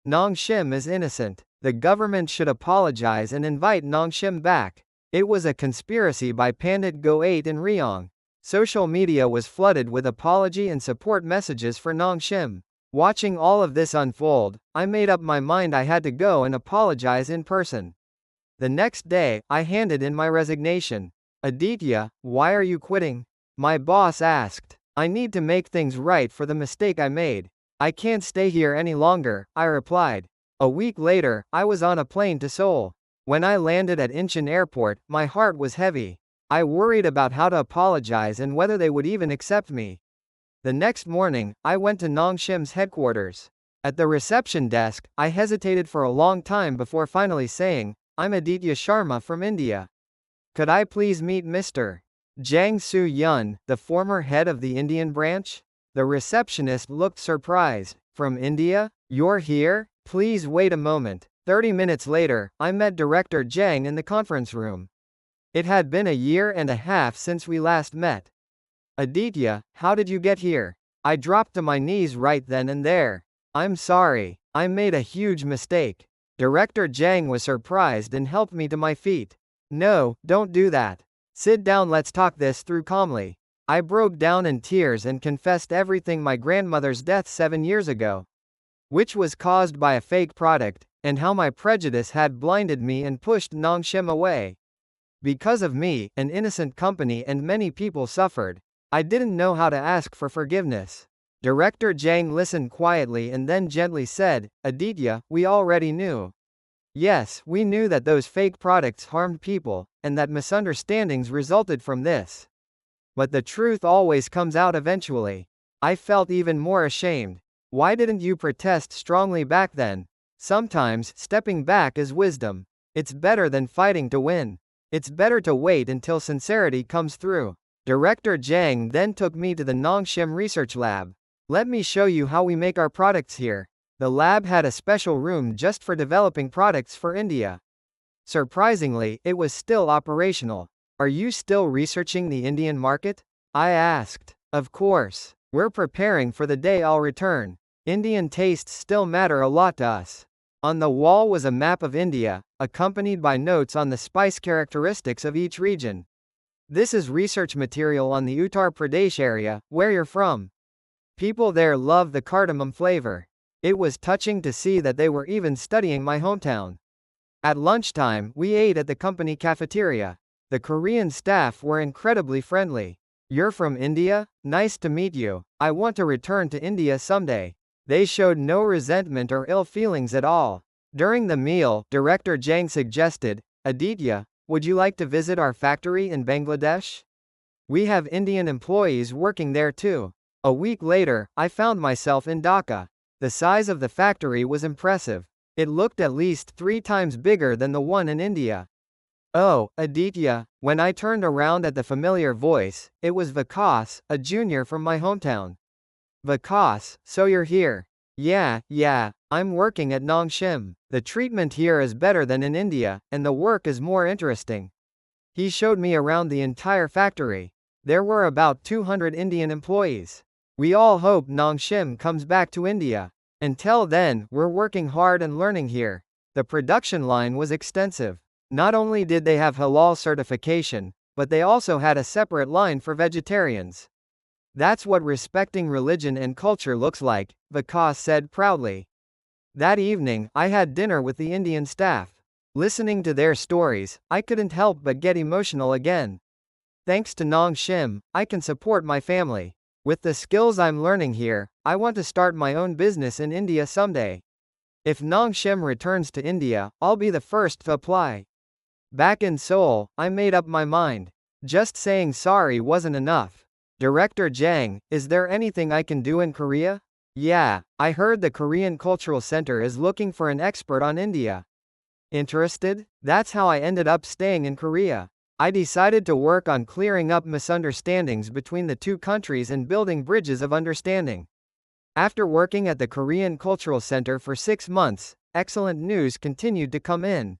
NongShim is innocent. The government should apologize and invite NongShim back." It was a conspiracy by Pandit Go8 and Ryong. Social media was flooded with apology and support messages for NongShim. Watching all of this unfold, I made up my mind I had to go and apologize in person. The next day, I handed in my resignation. "Aditya, why are you quitting?" My boss asked. "I need to make things right for the mistake I made. I can't stay here any longer," I replied. A week later, I was on a plane to Seoul. When I landed at Incheon Airport, my heart was heavy. I worried about how to apologize and whether they would even accept me. The next morning, I went to NongShim's headquarters. At the reception desk, I hesitated for a long time before finally saying, "I'm Aditya Sharma from India. Could I please meet Mr. Jang Soo-yun, the former head of the Indian branch?" The receptionist looked surprised. "From India? You're here? Please wait a moment." 30 minutes later, I met Director Jang in the conference room. It had been a year and a half since we last met. "Aditya, how did you get here?" I dropped to my knees right then and there. "I'm sorry. I made a huge mistake." Director Jang was surprised and helped me to my feet. "No, don't do that. Sit down, let's talk this through calmly." I broke down in tears and confessed everything: my grandmother's death 7 years ago, which was caused by a fake product, and how my prejudice had blinded me and pushed NongShim away. Because of me, an innocent company and many people suffered. I didn't know how to ask for forgiveness. Director Jang listened quietly and then gently said, "Aditya, we already knew. Yes, we knew that those fake products harmed people, and that misunderstandings resulted from this. But the truth always comes out eventually." I felt even more ashamed. Why didn't you protest strongly back then? Sometimes, stepping back is wisdom. It's better than fighting to win. It's better to wait until sincerity comes through. Director Jang then took me to the NongShim research lab. "Let me show you how we make our products here." The lab had a special room just for developing products for India. Surprisingly, it was still operational. "Are you still researching the Indian market?" I asked. "Of course. We're preparing for the day I'll return. Indian tastes still matter a lot to us." On the wall was a map of India, accompanied by notes on the spice characteristics of each region. "This is research material on the Uttar Pradesh area, where you're from. People there love the cardamom flavor." It was touching to see that they were even studying my hometown. At lunchtime, we ate at the company cafeteria. The Korean staff were incredibly friendly. "You're from India? Nice to meet you. I want to return to India someday." They showed no resentment or ill feelings at all. During the meal, Director Jang suggested, "Aditya, would you like to visit our factory in Bangladesh? We have Indian employees working there too." A week later, I found myself in Dhaka. The size of the factory was impressive. It looked at least 3 times bigger than the one in India. "Oh, Aditya." When I turned around at the familiar voice, it was Vikas, a junior from my hometown. "Vikas, so you're here?" Yeah, I'm working at NongShim. The treatment here is better than in India, and the work is more interesting." He showed me around the entire factory. There were about 200 Indian employees. "We all hope NongShim comes back to India. Until then, we're working hard and learning here." The production line was extensive. Not only did they have halal certification, but they also had a separate line for vegetarians. That's what respecting religion and culture looks like, Vikas said proudly. That evening, I had dinner with the Indian staff. Listening to their stories, I couldn't help but get emotional again. Thanks to NongShim, I can support my family. With the skills I'm learning here, I want to start my own business in India someday. If NongShim returns to India, I'll be the first to apply. Back in Seoul, I made up my mind. Just saying sorry wasn't enough. Director Jang, is there anything I can do in Korea? Yeah, I heard the Korean Cultural Center is looking for an expert on India. Interested? That's how I ended up staying in Korea. I decided to work on clearing up misunderstandings between the two countries and building bridges of understanding. After working at the Korean Cultural Center for 6 months, excellent news continued to come in.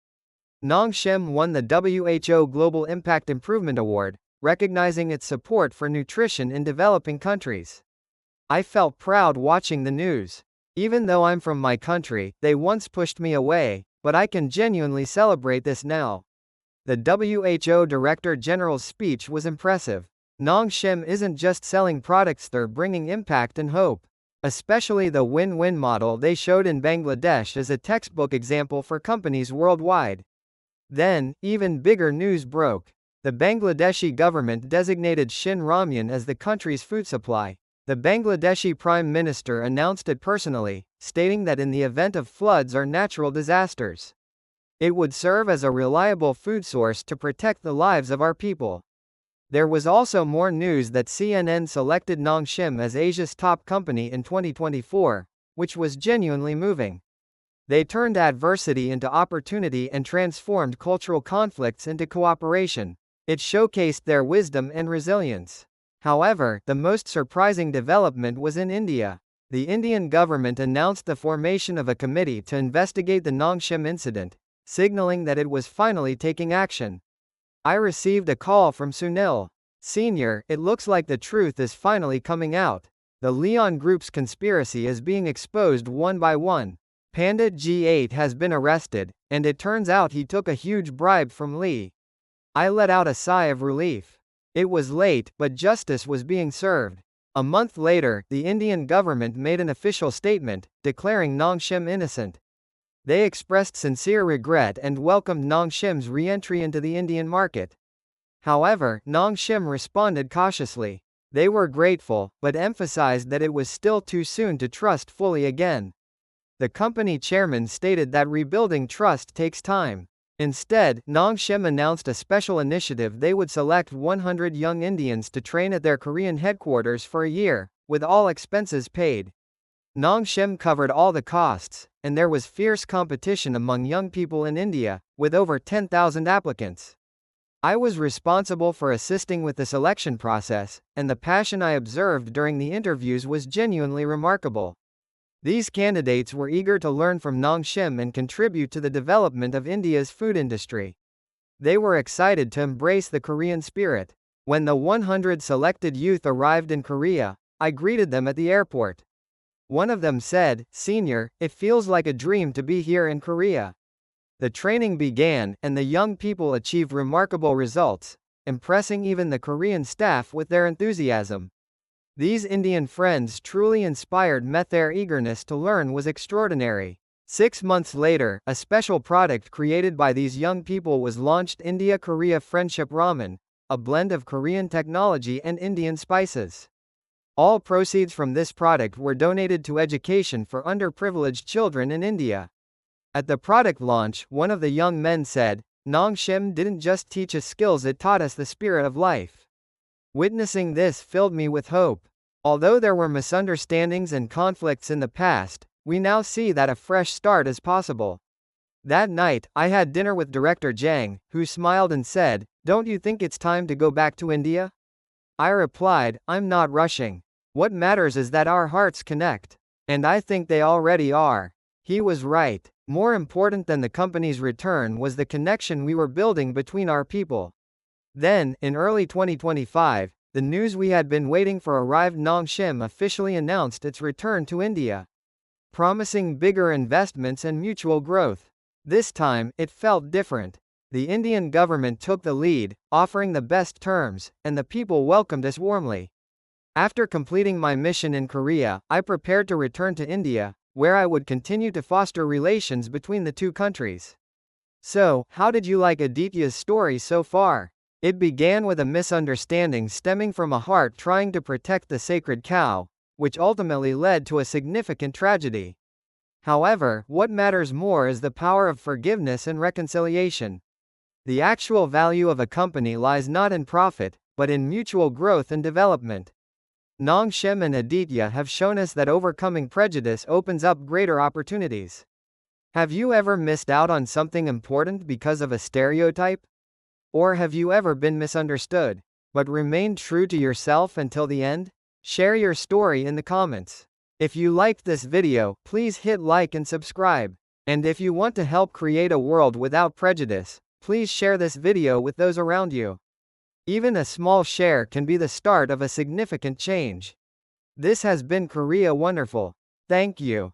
NongShim won the WHO Global Impact Improvement Award, recognizing its support for nutrition in developing countries. I felt proud watching the news. Even though I'm from my country, they once pushed me away, but I can genuinely celebrate this now. The WHO Director General's speech was impressive. NongShim isn't just selling products, they're bringing impact and hope. Especially the win-win model they showed in Bangladesh is a textbook example for companies worldwide. Then, even bigger news broke. The Bangladeshi government designated Shin Ramyun as the country's food supply. The Bangladeshi Prime Minister announced it personally, stating that in the event of floods or natural disasters, it would serve as a reliable food source to protect the lives of our people. There was also more news that CNN selected NongShim as Asia's top company in 2024, which was genuinely moving. They turned adversity into opportunity and transformed cultural conflicts into cooperation. It showcased their wisdom and resilience. However, the most surprising development was in India. The Indian government announced the formation of a committee to investigate the NongShim incident, signaling that it was finally taking action. I received a call from Sunil. Senior, it looks like the truth is finally coming out. The Leon Group's conspiracy is being exposed one by one. Pandit G8 has been arrested, and it turns out he took a huge bribe from Lee. I let out a sigh of relief. It was late, but justice was being served. A month later, the Indian government made an official statement, declaring NongShim innocent. They expressed sincere regret and welcomed NongShim's re-entry into the Indian market. However, NongShim responded cautiously. They were grateful, but emphasized that it was still too soon to trust fully again. The company chairman stated that rebuilding trust takes time. Instead, NongShim announced a special initiative. They would select 100 young Indians to train at their Korean headquarters for a year, with all expenses paid. NongShim covered all the costs, and there was fierce competition among young people in India, with over 10,000 applicants. I was responsible for assisting with the selection process, and the passion I observed during the interviews was genuinely remarkable. These candidates were eager to learn from NongShim and contribute to the development of India's food industry. They were excited to embrace the Korean spirit. When the 100 selected youth arrived in Korea, I greeted them at the airport. One of them said, "Senior, it feels like a dream to be here in Korea." The training began, and the young people achieved remarkable results, impressing even the Korean staff with their enthusiasm. These Indian friends truly inspired me. Their eagerness to learn was extraordinary. 6 months later, a special product created by these young people was launched: India-Korea Friendship Ramen, a blend of Korean technology and Indian spices. All proceeds from this product were donated to education for underprivileged children in India. At the product launch, one of the young men said, "NongShim didn't just teach us skills, it taught us the spirit of life." Witnessing this filled me with hope. Although there were misunderstandings and conflicts in the past, we now see that a fresh start is possible. That night, I had dinner with Director Jang, who smiled and said, "Don't you think it's time to go back to India?" I replied, "I'm not rushing. What matters is that our hearts connect. And I think they already are." He was right. More important than the company's return was the connection we were building between our people. Then, in early 2025, the news we had been waiting for arrived. NongShim officially announced its return to India, promising bigger investments and mutual growth. This time, it felt different. The Indian government took the lead, offering the best terms, and the people welcomed us warmly. After completing my mission in Korea, I prepared to return to India, where I would continue to foster relations between the two countries. So, how did you like Aditya's story so far? It began with a misunderstanding stemming from a heart trying to protect the sacred cow, which ultimately led to a significant tragedy. However, what matters more is the power of forgiveness and reconciliation. The actual value of a company lies not in profit, but in mutual growth and development. NongShim and Aditya have shown us that overcoming prejudice opens up greater opportunities. Have you ever missed out on something important because of a stereotype? Or have you ever been misunderstood, but remained true to yourself until the end? Share your story in the comments. If you liked this video, please hit like and subscribe. And if you want to help create a world without prejudice, please share this video with those around you. Even a small share can be the start of a significant change. This has been Korea Wonderful. Thank you.